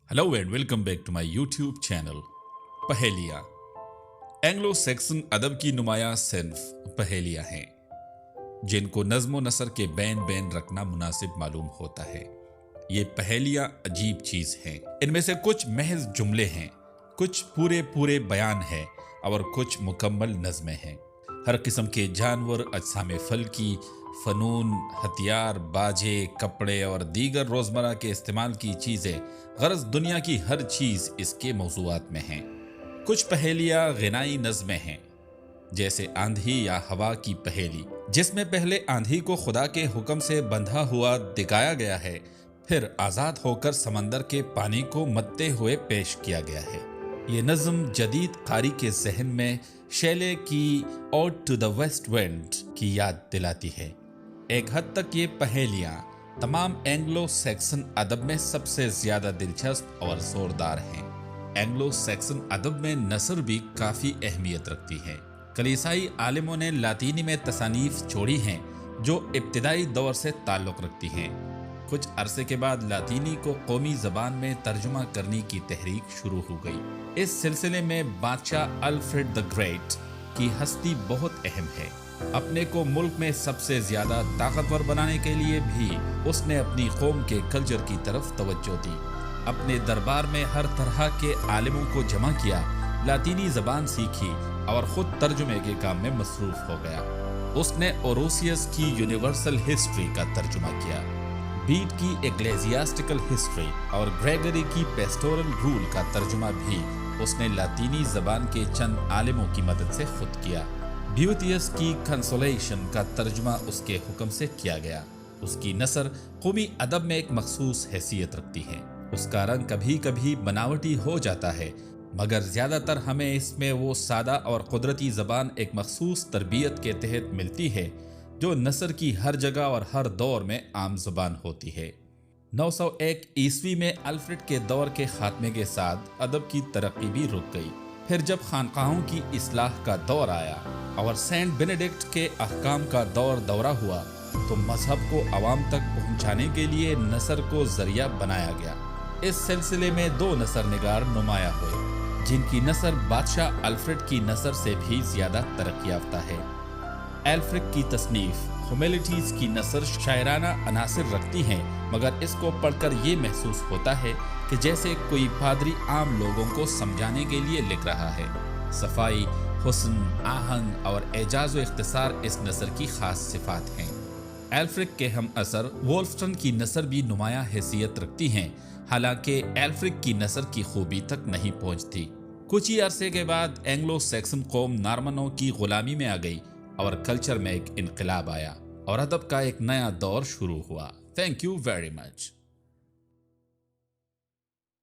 Hello and welcome back to my YouTube channel पहेलियाँ। Anglo Saxon अदब की नुमाया सिन्फ पहेलियाँ हैं जिनको नज्म नसर के बैन बैन रखना मुनासिब मालूम होता है। ये पहेलियाँ अजीब चीज़ हैं। इनमें से कुछ महज जुमले हैं, कुछ पूरे पूरे बयान है और कुछ मुकम्मल नज़में हैं। हर किस्म के जानवर, अजसामे फल की, फ़नून, हथियार, बाजे, कपड़े और दीगर रोज़मर्रा के इस्तेमाल की चीज़ें, गरज दुनिया की हर चीज़ इसके मौज़ूआत में हैं। कुछ पहेलियाँ ग़िनाई नज़में हैं, जैसे आंधी या हवा की पहेली, जिसमें पहले आंधी को खुदा के हुक्म से बंधा हुआ दिखाया गया है, फिर आज़ाद होकर समंदर के पानी को मत्ते हुए पेश किया गया है। ये नज़म जदीद कारी के जहन में शैले की ode to the west wind की याद दिलाती है। एक हद तक ये पहेलियाँ तमाम एंग्लो सैक्सन अदब में सबसे ज़्यादा दिलचस्प और ज़ोरदार हैं। एंग्लो सैक्सन अदब में नसर भी काफ़ी अहमियत रखती है। कलीसाई आलिमों ने लातीनी में तसानीफ छोड़ी हैं जो इब्तिदाई दौर से ताल्लुक़ रखती हैं। कुछ अरसे के बाद लातीनी को कौमी ज़बान में तर्जुमा करने की तहरीक शुरू हो गई। इस सिलसिले में बादशाह अल्फ्रेड द ग्रेट की हस्ती बहुत अहम है। अपने को मुल्क में सबसे ज़्यादा ताकतवर बनाने के लिए भी उसने अपनी कौम के कल्चर की तरफ तवज्जो दी। अपने दरबार में हर तरह के आलिमों को जमा किया, लातीनी ज़बान सीखी और ख़ुद तर्जुमे के काम में मसरूफ़ हो गया। उसने ओरोसियस की यूनिवर्सल हिस्ट्री का तर्जुमा किया, बीट की एक्लेसियास्टिकल हिस्ट्री और ग्रेगरी की पेस्टोरल रूल का तर्जुमा भी उसने लातीनी ज़बान के चंद आलिमों की मदद से खुद किया। ब्यूटियस की कंसोलेशन का तर्जुमा उसके हुक्म से किया गया। उसकी नसर कौमी अदब में एक मखसूस हैसियत रखती है। उसका रंग कभी कभी बनावटी हो जाता है, मगर ज़्यादातर हमें इसमें वो सादा और कुदरती ज़बान एक मखसूस तरबियत के तहत मिलती है जो नसर की हर जगह और हर दौर में आम ज़बान होती है। 901 ईस्वी में अल्फ्रेड के दौर के खात्मे के साथ अदब की तरक्की भी रुक गई। फिर जब खानकाहों की इस्लाह का दौर आया और सेंट बेनेडिक्ट के अहकाम का दौरा हुआ, तो मजहब को अवाम तक पहुंचाने के लिए नसर को जरिया बनाया गया। इस सिलसिले में दो नसर निगार नुमाया हुए, जिनकी नसर बादशाह अल्फ्रेड की नसर से भी ज़्यादा तरक्की याफ्ता है। एल्फ्रिक की तसनीफ ह्यूमैनिटीज़ की नसर शायराना अनासर रखती हैं, मगर इसको पढ़कर ये महसूस होता है कि जैसे कोई पादरी आम लोगों को समझाने के लिए लिख रहा है। सफाई, हुस्न, आहंग और एजाज़ व इख्तिसार इस नसर की ख़ास सिफात हैं। एल्फ्रिक के हम असर वोल्फ्टन की नसर भी नुमाया हैसियत रखती हैं, हालांकि एल्फ्रिक की नसर की खूबी तक नहीं पहुँचती। कुछ ही अरसे के बाद एंग्लो सैक्सन कौम नॉर्मनों की गुलामी में आ गई और कल्चर में एक इनकलाब आया और अदब का एक नया दौर शुरू हुआ। Thank you very much.